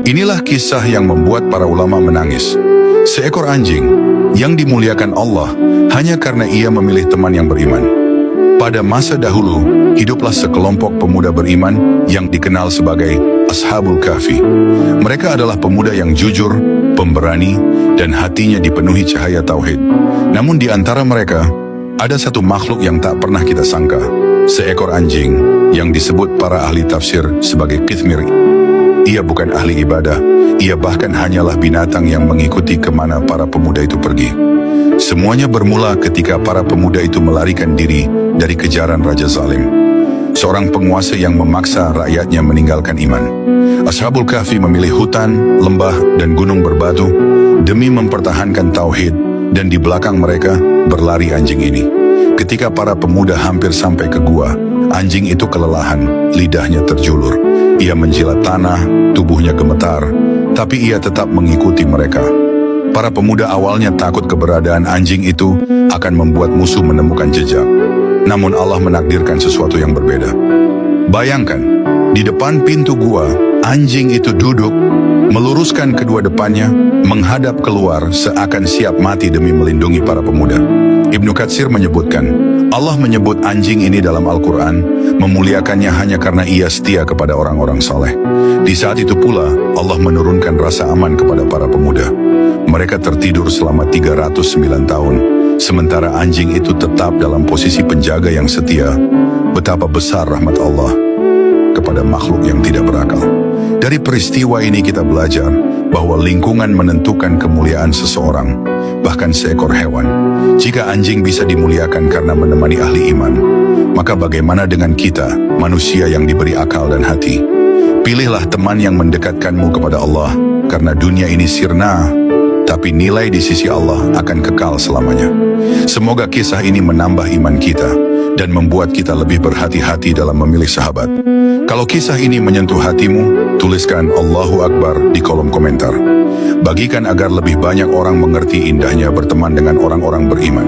Inilah kisah yang membuat para ulama menangis. Seekor anjing yang dimuliakan Allah hanya karena ia memilih teman yang beriman. Pada masa dahulu, hiduplah sekelompok pemuda beriman yang dikenal sebagai Ashabul Kahfi. Mereka adalah pemuda yang jujur, pemberani, dan hatinya dipenuhi cahaya tauhid. Namun di antara mereka, ada satu makhluk yang tak pernah kita sangka. Seekor anjing yang disebut para ahli tafsir sebagai Qithmir. Ia bukan ahli ibadah, ia bahkan hanyalah binatang yang mengikuti kemana para pemuda itu pergi. Semuanya bermula ketika para pemuda itu melarikan diri dari kejaran Raja Zalim, seorang penguasa yang memaksa rakyatnya meninggalkan iman. Ashabul Kahfi memilih hutan, lembah, dan gunung berbatu demi mempertahankan tauhid, dan di belakang mereka berlari anjing ini. Ketika para pemuda hampir sampai ke gua, anjing itu kelelahan, lidahnya terjulur. Ia menjilat tanah, tubuhnya gemetar, tapi ia tetap mengikuti mereka. Para pemuda awalnya takut keberadaan anjing itu akan membuat musuh menemukan jejak. Namun Allah menakdirkan sesuatu yang berbeda. Bayangkan, di depan pintu gua, anjing itu duduk, meluruskan kedua depannya, menghadap keluar seakan siap mati demi melindungi para pemuda. Ibnu Katsir menyebutkan, Allah menyebut anjing ini dalam Al-Quran, memuliakannya hanya karena ia setia kepada orang-orang saleh. Di saat itu pula, Allah menurunkan rasa aman kepada para pemuda. Mereka tertidur selama 309 tahun, sementara anjing itu tetap dalam posisi penjaga yang setia. Betapa besar rahmat Allah kepada makhluk yang tidak berakal. Dari peristiwa ini kita belajar bahwa lingkungan menentukan kemuliaan seseorang, bahkan seekor hewan. Jika anjing bisa dimuliakan karena menemani ahli iman, maka bagaimana dengan kita, manusia yang diberi akal dan hati? Pilihlah teman yang mendekatkanmu kepada Allah, karena dunia ini sirna, tapi nilai di sisi Allah akan kekal selamanya. Semoga kisah ini menambah iman kita dan membuat kita lebih berhati-hati dalam memilih sahabat. Kalau kisah ini menyentuh hatimu, tuliskan Allahu Akbar di kolom komentar. Bagikan agar lebih banyak orang mengerti indahnya berteman dengan orang-orang beriman.